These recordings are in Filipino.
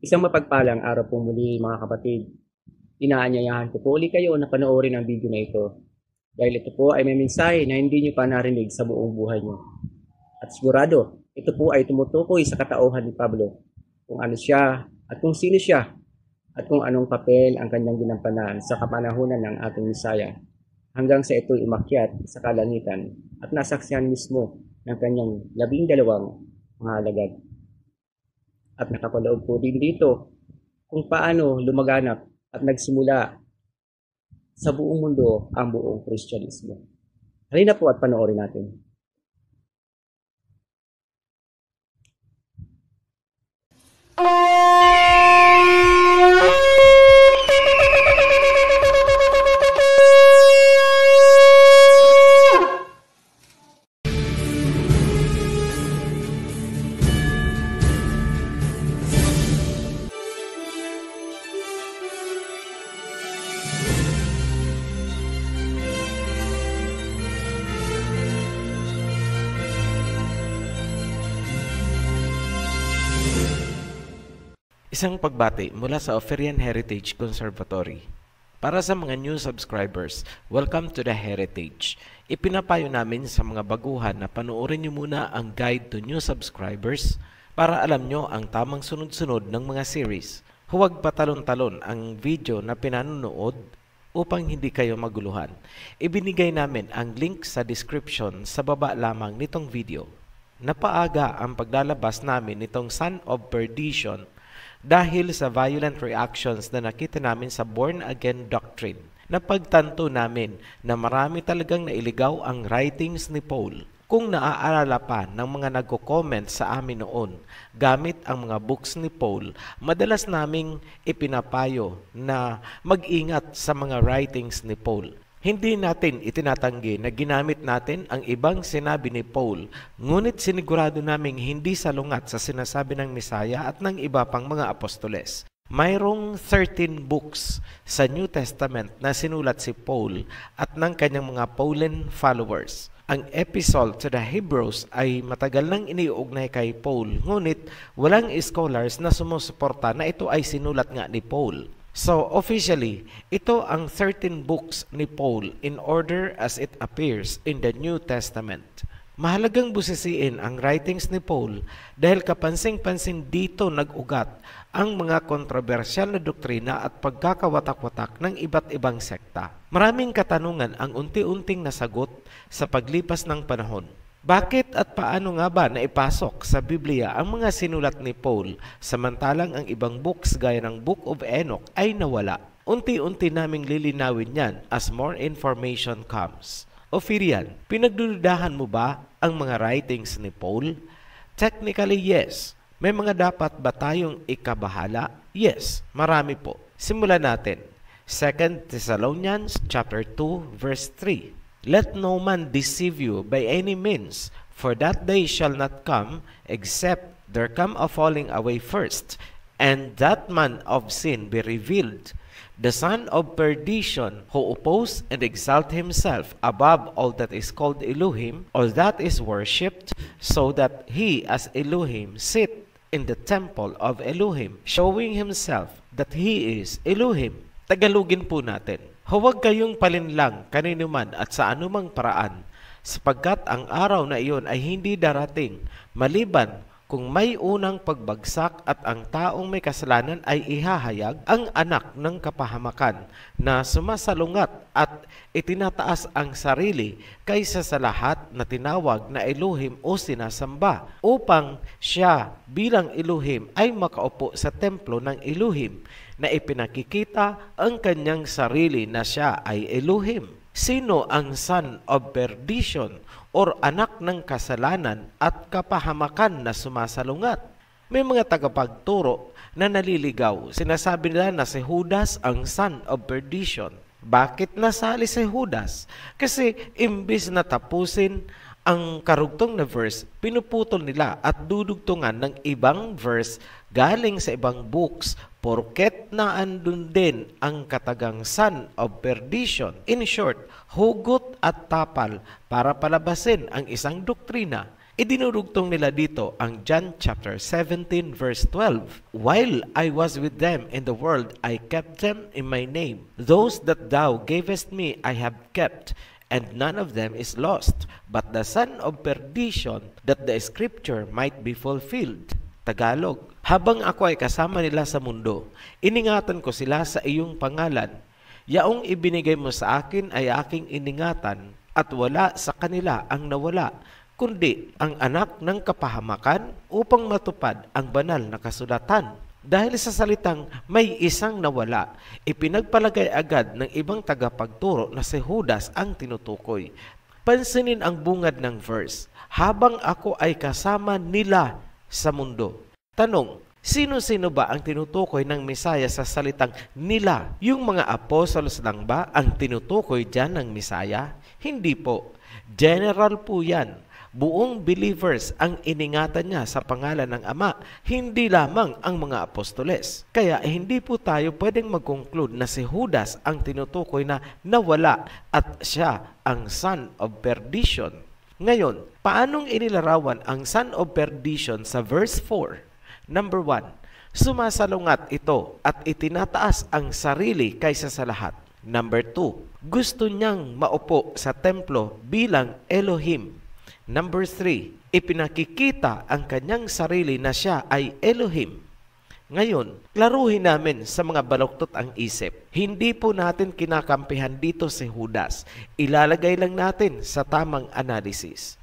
Isang mapagpalang araw po muli mga kapatid. Inaanyayahan ko po uli kayo na panoorin ang video na ito dahil ito po ay may mensahe na hindi nyo pa narinig sa buong buhay nyo. At sigurado, ito po ay tumutukoy sa katauhan ni Pablo kung ano siya at kung sino siya at kung anong papel ang kanyang ginampanan sa kapanahunan ng ating Misaya hanggang sa ito'y umakyat sa kalangitan at nasaksihan mismo ng kanyang 12 mga alagad. At nakapaloob po din dito kung paano lumaganap at nagsimula sa buong mundo ang buong Kristyanismo. Halina po at panoorin natin. Isang pagbati mula sa Oferian Heritage Conservatory. Para sa mga new subscribers, welcome to the Heritage. Ipinapayo namin sa mga baguhan na panoorin niyo muna ang guide to new subscribers para alam nyo ang tamang sunod-sunod ng mga series. Huwag patalon-talon ang video na pinanonood upang hindi kayo maguluhan. Ibinigay namin ang link sa description sa baba lamang nitong video. Napaaga ang paglalabas namin nitong Son of Perdition dahil sa violent reactions na nakita namin sa born-again doctrine. Napagtanto namin na marami talagang nailigaw ang writings ni Paul. Kung naaalala pa ng mga nagko-comment sa amin noon, gamit ang mga books ni Paul, madalas naming ipinapayo na mag-ingat sa mga writings ni Paul. Hindi natin itinatanggi na ginamit natin ang ibang sinabi ni Paul, ngunit sinigurado naming hindi salungat sa sinasabi ng Misaya at ng iba pang mga apostoles. Mayroong 13 books sa New Testament na sinulat si Paul at ng kanyang mga Pauline followers. Ang epistle to the Hebrews ay matagal nang iniuugnay kay Paul, ngunit walang scholars na sumusuporta na ito ay sinulat nga ni Paul. So, officially, ito ang 13 books ni Paul in order as it appears in the New Testament. Mahalagang busisiin ang writings ni Paul dahil kapansing-pansin dito nag-ugat ang mga kontrobersyal na doktrina at pagkakawatak-watak ng iba't ibang sekta. Maraming katanungan ang unti-unting nasagot sa paglipas ng panahon. Bakit at paano nga ba naipasok sa Biblia ang mga sinulat ni Paul samantalang ang ibang books gaya ng Book of Enoch ay nawala? Unti-unti naming lilinawin yan as more information comes. Oferian, pinagdududahan mo ba ang mga writings ni Paul? Technically, yes. May mga dapat ba tayong ikabahala? Yes, marami po. Simulan natin. 2 Thessalonians chapter 2 verse 3. Let no man deceive you by any means, for that day shall not come, except there come a falling away first, and that man of sin be revealed, the son of perdition, who oppose and exalt himself above all that is called Elohim, or that is worshipped, so that he as Elohim sit in the temple of Elohim, showing himself that he is Elohim. Tagalogin po natin. Huwag kayong palinlang kanino man at sa anumang paraan, sapagkat ang araw na iyon ay hindi darating, maliban kung may unang pagbagsak at ang taong may kasalanan ay ihahayag ang anak ng kapahamakan na sumasalungat at itinataas ang sarili kaysa sa lahat na tinawag na Elohim o sinasamba, upang siya bilang Elohim ay makaupo sa templo ng Elohim, na ipinakikita ang kanyang sarili na siya ay Elohim. Sino ang son of perdition or anak ng kasalanan at kapahamakan na sumasalungat? May mga tagapagturo na naliligaw. Sinasabi nila na si Judas ang son of perdition. Bakit nasali si Judas? Kasi imbis na tapusin ang karugtong na verse, pinuputol nila at dudugtungan ng ibang verse galing sa ibang books porket na andun din ang katagang son of perdition. In short, hugot at tapal para palabasin ang isang doktrina. Idinurugtong nila dito ang John chapter 17 verse 12. While I was with them in the world, I kept them in my name. Those that thou gavest me I have kept, and none of them is lost, but the son of perdition, that the scripture might be fulfilled. Tagalog, habang ako ay kasama nila sa mundo, iningatan ko sila sa iyong pangalan. Yaong ibinigay mo sa akin ay aking iningatan, at wala sa kanila ang nawala, kundi ang anak ng kapahamakan upang matupad ang banal na kasulatan. Dahil sa salitang may isang nawala, ipinagpalagay agad ng ibang tagapagturo na si Judas ang tinutukoy. Pansinin ang bungad ng verse, habang ako ay kasama nila sa mundo. Tanong, sino-sino ba ang tinutukoy ng Misaya sa salitang nila? Yung mga apostles lang ba ang tinutukoy dyan ng Misaya? Hindi po. General po yan. Buong believers ang iningatan niya sa pangalan ng Ama, hindi lamang ang mga apostoles. Kaya hindi po tayo pwedeng mag-conclude na si Judas ang tinutukoy na nawala at siya ang son of perdition. Ngayon, paanong inilarawan ang son of perdition sa verse 4? Number 1, sumasalungat ito at itinataas ang sarili kaysa sa lahat. Number 2, gusto niyang maupo sa templo bilang Elohim. Number 3, ipinakikita ang kanyang sarili na siya ay Elohim. Ngayon, klaruhin namin sa mga baluktot ang isip. Hindi po natin kinakampihan dito si Judas. Ilalagay lang natin sa tamang analysis.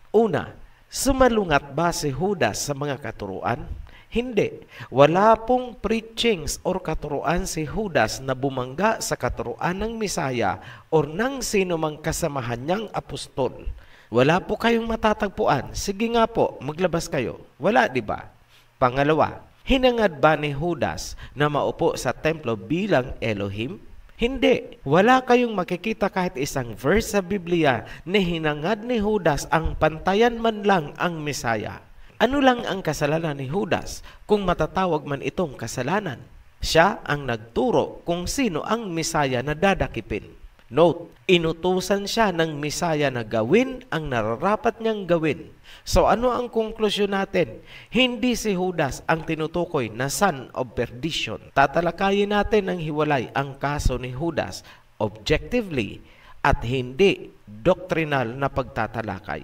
Una, sumalungat ba si Judas sa mga katuruan? Hindi. Wala pong preachings or katuruan si Judas na bumangga sa katuruan ng Misaya or ng sino mang kasamahan niyang apostol. Wala po kayong matatagpuan. Sige nga po, maglabas kayo. Wala, di ba? Pangalawa, hinangad ba ni Judas na maupo sa templo bilang Elohim? Hindi. Wala kayong makikita kahit isang verse sa Biblia na hinangad ni Judas ang pantayan man lang ang Misaya. Ano lang ang kasalanan ni Judas kung matatawag man itong kasalanan? Siya ang nagturo kung sino ang Misaya na dadakipin. Note, inutusan siya ng Misaya na gawin ang nararapat niyang gawin. So ano ang konklusyon natin? Hindi si Judas ang tinutukoy na son of perdition. Tatalakayin natin ng hiwalay ang kaso ni Judas objectively at hindi doctrinal na pagtatalakay.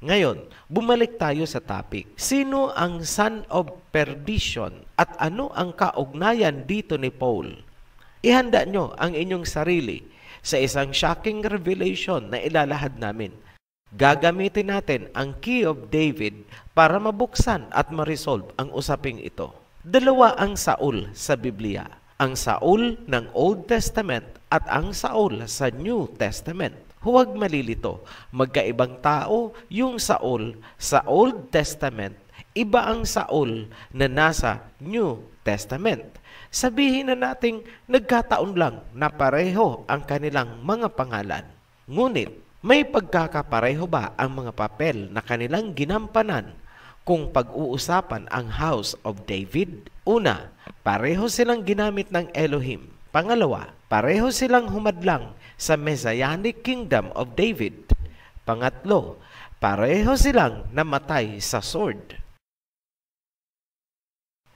Ngayon, bumalik tayo sa topic. Sino ang son of perdition at ano ang kaugnayan dito ni Paul? Ihanda nyo ang inyong sarili sa isang shocking revelation na ilalahad namin. Gagamitin natin ang Key of David para mabuksan at ma-resolve ang usaping ito. Dalawa ang Saul sa Biblia. Ang Saul ng Old Testament at ang Saul sa New Testament. Huwag malilito. Magkaibang tao yung Saul sa Old Testament. Iba ang Saul na nasa New Testament. Sabihin na nating nagkataon lang na pareho ang kanilang mga pangalan. Ngunit, may pagkakapareho ba ang mga papel na kanilang ginampanan kung pag-uusapan ang House of David? Una, pareho silang ginamit ng Elohim. Pangalawa, pareho silang humadlang sa Messianic Kingdom of David. Pangatlo, pareho silang namatay sa sword.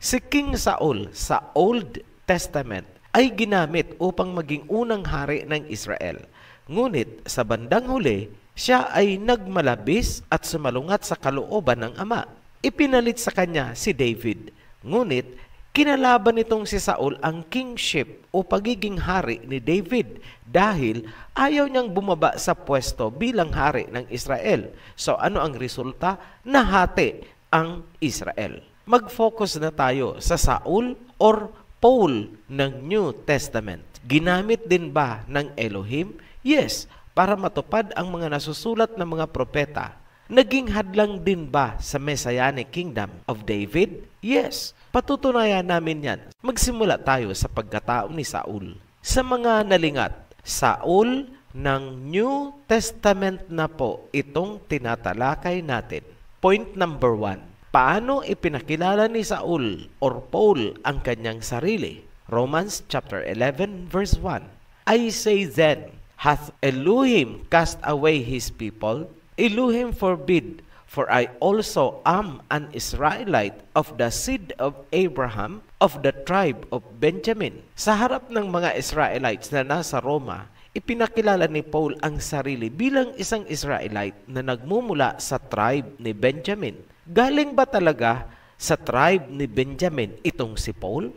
Si King Saul sa Old Testament ay ginamit upang maging unang hari ng Israel. Ngunit sa bandang huli, siya ay nagmalabis at sumalungat sa kalooban ng Ama. Ipinalit sa kanya si David. Ngunit kinalaban nitong si Saul ang kingship o pagiging hari ni David dahil ayaw niyang bumaba sa pwesto bilang hari ng Israel. So ano ang resulta? Nahati ang Israel. Mag-focus na tayo sa Saul or Paul ng New Testament. Ginamit din ba ng Elohim? Yes, para matupad ang mga nasusulat ng mga propeta. Naging hadlang din ba sa Messianic Kingdom of David? Yes, patutunayan namin yan. Magsimula tayo sa pagkatao ni Saul. Sa mga nalingat, Saul ng New Testament na po itong tinatalakay natin. Point number 1. Paano ipinakilala ni Saul or Paul ang kanyang sarili? Romans chapter 11 verse 1. I say then, hath Elohim cast away his people? Elohim forbid, For I also am an Israelite of the seed of Abraham, of the tribe of Benjamin. Sa harap ng mga Israelites na nasa Roma, ipinakilala ni Paul ang sarili bilang isang Israelite na nagmumula sa tribe ni Benjamin. Galing ba talaga sa tribe ni Benjamin itong si Paul?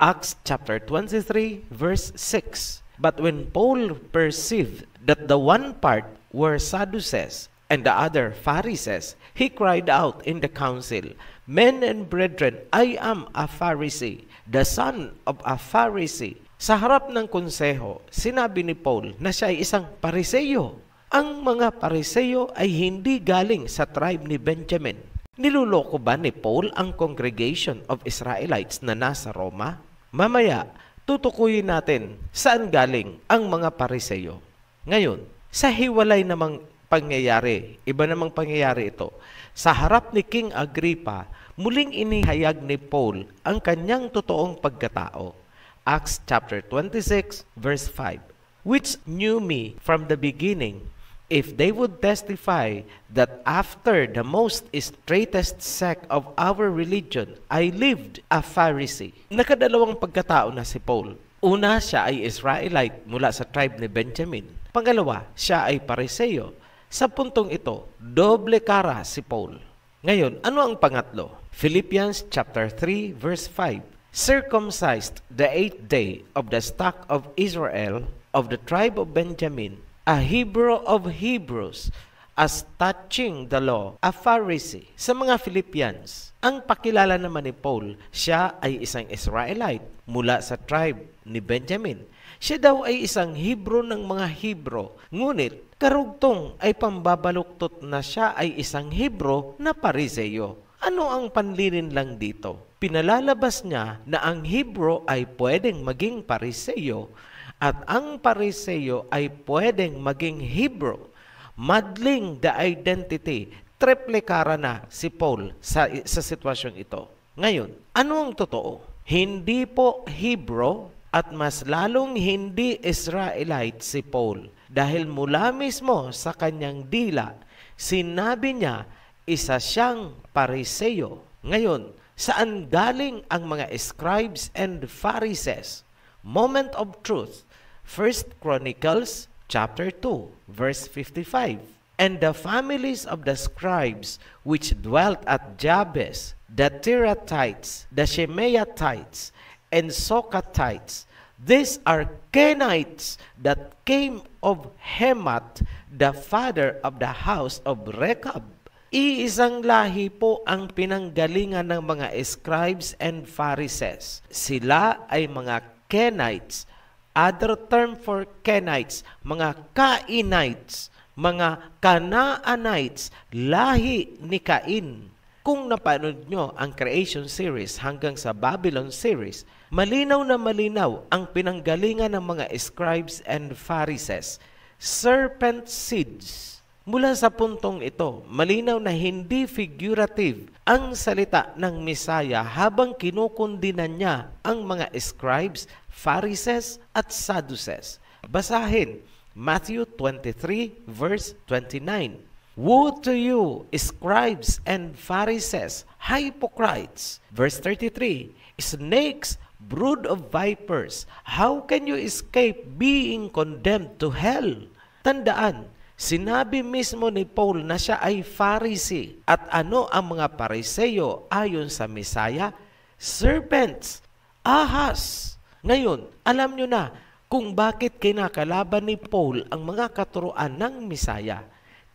Acts chapter 23 verse 6. But when Paul perceived that the one part were Sadducees and the other Pharisees, he cried out in the council, Men and brethren, I am a Pharisee, the son of a Pharisee. Sa harap ng konseho, sinabi ni Paul na siya ay isang Pariseyo. Ang mga Pariseyo ay hindi galing sa tribe ni Benjamin. Niluloko ba ni Paul ang congregation of Israelites na nasa Roma? Mamaya, tutukuyin natin saan galing ang mga Pariseyo. Ngayon, sa hiwalay namang pangyayari, iba namang pangyayari ito, sa harap ni King Agrippa, muling inihayag ni Paul ang kanyang totoong pagkatao. Acts chapter 26 verse 5, which knew me from the beginning, if they would testify that after the most straightest sect of our religion, I lived a Pharisee. Nakadalawang pagkatao na si Paul. Una, siya ay Israelite mula sa tribe ni Benjamin. Pangalawa, siya ay Pariseo. Sa puntong ito, doble kara si Paul. Ngayon, ano ang pangatlo? Philippians chapter 3 verse 5. Circumcised the 8th day of the stock of Israel, of the tribe of Benjamin, a Hebrew of Hebrews, as touching the law, a Pharisee. Sa mga Philippians, ang pakilala naman ni Paul, siya ay isang Israelite mula sa tribe ni Benjamin. Siya daw ay isang Hebrew ng mga Hebrew, ngunit karugtong ay pambabaluktot na siya ay isang Hebrew na Pariseyo. Ano ang panlinin lang dito? Pinalalabas niya na ang Hebrew ay pwedeng maging Pariseyo at ang Pariseyo ay pwedeng maging Hebrew. Muddling the identity, triple kara na si Paul sa sitwasyong ito. Ngayon, ano ang totoo? Hindi po Hebrew at mas lalong hindi Israelite si Paul dahil mula mismo sa kanyang dila, sinabi niya isa siyang Pariseyo. Ngayon, saan galing ang mga scribes and Pharisees? Moment of truth. 1 Chronicles chapter 2 verse 55. And the families of the scribes which dwelt at Jabes, the Tiratites, the Shemaiatites, and Sokatites, these are Kenites that came of Hemath, the father of the house of Rechab. Iisang lahi po ang pinanggalingan ng mga scribes and Pharisees. Sila ay mga Kenites. Other term for Kenites, mga Cainites, mga Canaanites, lahi ni Cain. Kung napanood nyo ang Creation series hanggang sa Babylon series, malinaw na malinaw ang pinanggalingan ng mga scribes and Pharisees. Serpent seeds. Mula sa puntong ito, malinaw na hindi figurative ang salita ng Mesaya habang kinukundinan niya ang mga scribes, Pharisees at Sadducees. Basahin Matthew 23 verse 29. Woe to you, scribes and Pharisees, hypocrites! Verse 33, snakes, brood of vipers, how can you escape being condemned to hell? Tandaan, sinabi mismo ni Paul na siya ay Pharisee. At ano ang mga Pariseyo ayon sa Mesaya? Serpents, ahas. Ngayon, alam nyo na kung bakit kinakalaban ni Paul ang mga katuruan ng Mesaya.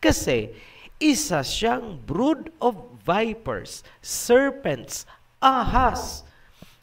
Kasi isa siyang brood of vipers, serpents, ahas.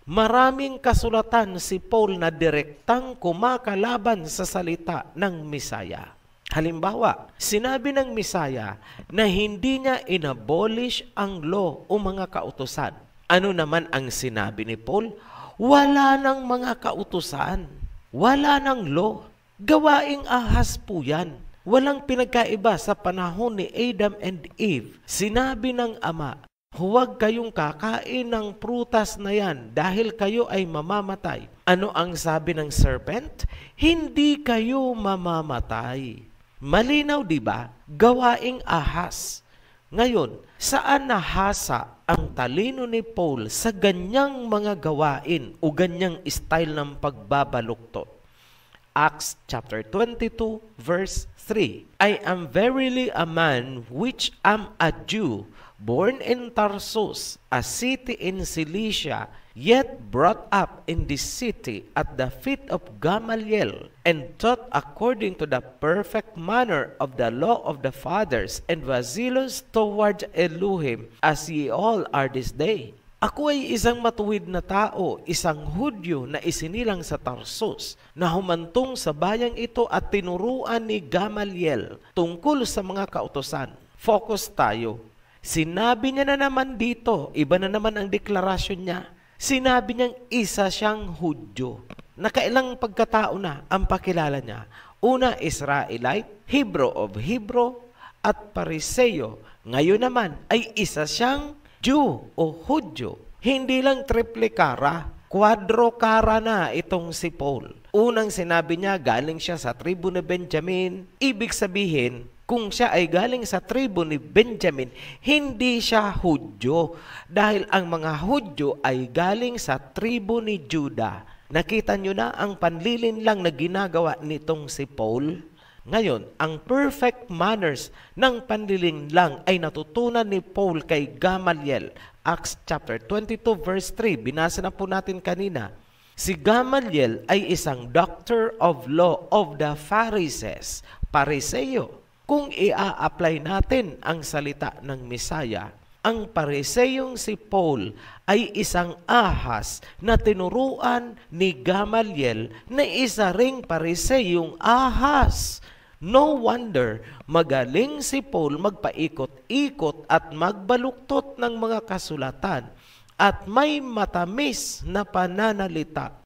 Maraming kasulatan si Paul na direktang kumakalaban sa salita ng Mesaya. Halimbawa, sinabi ng Mesaya na hindi niya inabolish ang law o mga kautusan. Ano naman ang sinabi ni Paul? Wala nang mga kautusan. Wala nang law. Gawaing ahas po yan. Walang pinagkaiba sa panahon ni Adam and Eve. Sinabi ng Ama, huwag kayong kakain ng prutas na yan dahil kayo ay mamamatay. Ano ang sabi ng serpent? Hindi kayo mamamatay. Malinaw, di ba? Gawaing ahas. Ngayon, saan nahasa ang talino ni Paul sa ganyang mga gawain o ganyang style ng pagbabaluktot? Acts chapter 22 verse 3. I am verily a man which am a Jew, born in Tarsus, a city in Cilicia, yet brought up in this city at the feet of Gamaliel, and taught according to the perfect manner of the law of the fathers, and was zealous towards Elohim, as ye all are this day. Ako ay isang matuwid na tao, isang Hudyo na isinilang sa Tarsus, na humantong sa bayang ito at tinuruan ni Gamaliel tungkol sa mga kautusan. Focus tayo. Sinabi niya na naman dito, iba na naman ang deklarasyon niya. Sinabi niyang isa siyang Hudyo. Nakailang pagkatao na ang pakilala niya. Una, Israelite, Hebrew of Hebrew, at Pariseo. Ngayon naman ay isa siyang Jew o Hudyo. Hindi lang triple kara, quadro kara na itong si Paul. Unang sinabi niya, galing siya sa tribu ni Benjamin. Ibig sabihin, kung siya ay galing sa tribu ni Benjamin, hindi siya Hudyo. Dahil ang mga Hudyo ay galing sa tribu ni Judah. Nakita nyo na ang panlilin lang na ginagawa nitong si Paul? Ngayon, ang perfect manners ng panliling lang ay natutunan ni Paul kay Gamaliel. Acts chapter 22 verse 3, binasa na po natin kanina. Si Gamaliel ay isang doctor of law of the Pharisees, Pariseo. Kung ia-apply natin ang salita ng Misaya, ang Pariseyong si Paul ay isang ahas na tinuruan ni Gamaliel na isa ring Pariseyong ahas. No wonder magaling si Paul magpaikot-ikot at magbaluktot ng mga kasulatan at may matamis na pananalita.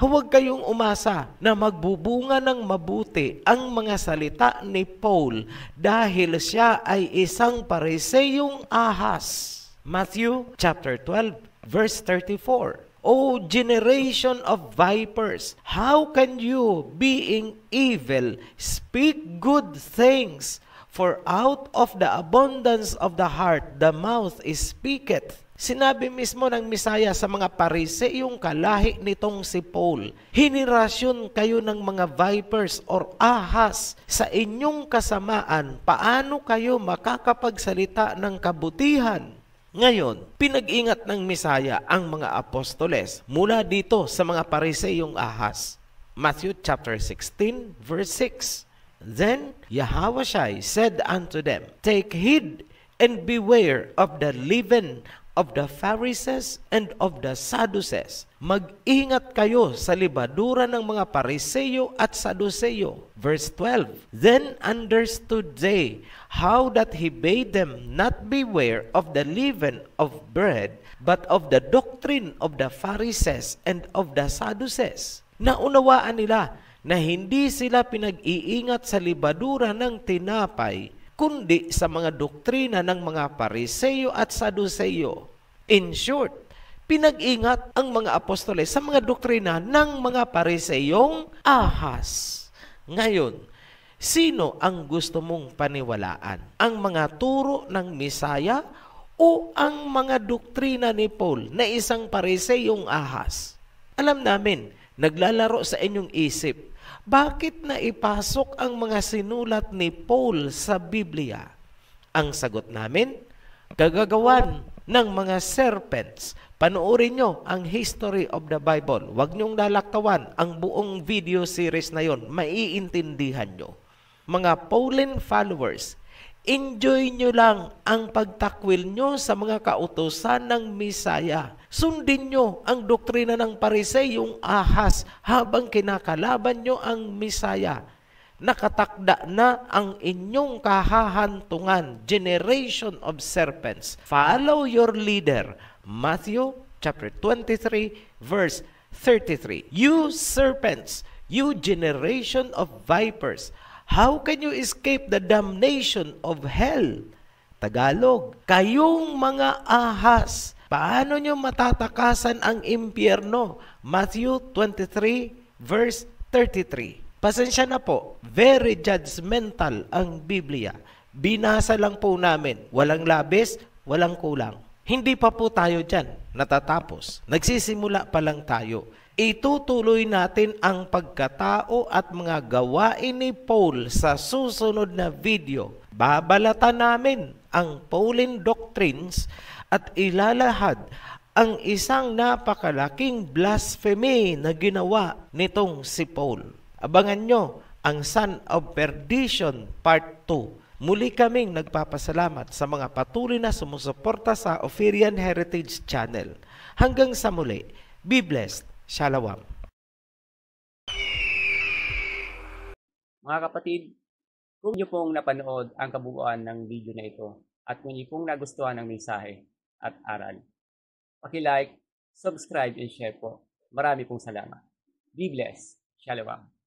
Huwag kayong umasa na magbubunga ng mabuti ang mga salita ni Paul dahil siya ay isang Pariseyong ahas. Matthew chapter 12 verse 34. O generation of vipers, how can you, being evil, speak good things? For out of the abundance of the heart, the mouth speaketh. Sinabi mismo ng Misaya sa mga Pariseyong kalahi nitong si Paul, henerasyon kayo ng mga vipers or ahas, sa inyong kasamaan, paano kayo makakapagsalita ng kabutihan? Ngayon, pinag-ingat ng Misaya ang mga apostoles mula dito sa mga Pariseyong ahas. Matthew chapter 16 verse 6. Then Yahushua said unto them, Take heed and beware of the leaven of the Pharisees and of the Sadducees. Mag-ingat kayo sa libadura ng mga Pariseo at Saduceo. Verse 12. Then understood they how that he bade them not beware of the leaven of bread, but of the doctrine of the Pharisees and of the Sadducees. Naunawaan nila na hindi sila pinag-iingat sa libadura ng tinapay, kundi sa mga doktrina ng mga Pariseo at Saduceo. In short, pinag-ingat ang mga apostoles sa mga doktrina ng mga Pariseyong ahas. Ngayon, sino ang gusto mong paniwalaan? Ang mga turo ng Misaya o ang mga doktrina ni Paul na isang Pariseyong ahas? Alam namin, naglalaro sa inyong isip, bakit na ipasok ang mga sinulat ni Paul sa Biblia? Ang sagot namin, kagagawan ng mga serpents. Panoorin nyo ang History of the Bible. Huwag nyong lalaktawan ang buong video series na yon. Maiintindihan nyo. Mga Pauline followers, enjoy nyo lang ang pagtakwil nyo sa mga kautusan ng Misaya. Sundin nyo ang doktrina ng Pariseyong ahas habang kinakalaban nyo ang Misaya. Nakatakda na ang inyong kahahantungan, generation of serpents. Follow your leader. Matthew chapter 23 verse 33. You serpents, you generation of vipers, how can you escape the damnation of hell? Tagalog, kayong mga ahas, paano nyo matatakasan ang impyerno? Matthew 23 verse 33. Pasensya na po, very judgmental ang Biblia. Binasa lang po namin. Walang labis, walang kulang. Hindi pa po tayo dyan natatapos. Nagsisimula pa lang tayo. Itutuloy natin ang pagkatao at mga gawain ni Paul sa susunod na video. Babalatan namin ang Pauline doctrines at ilalahad ang isang napakalaking blasphemy na ginawa nitong si Paul. Abangan nyo ang Son of Perdition Part 2. Muli kaming nagpapasalamat sa mga patuloy na sumusuporta sa Ophirian Heritage Channel. Hanggang sa muli, be blessed. Shalom. Mga kapatid, kung niyo pong napanood ang kabuuan ng video na ito at kung niyo pong nagustuhan ang mensahe at aral, paki-like, subscribe, and share po. Marami pong salamat. Be blessed. Shalom.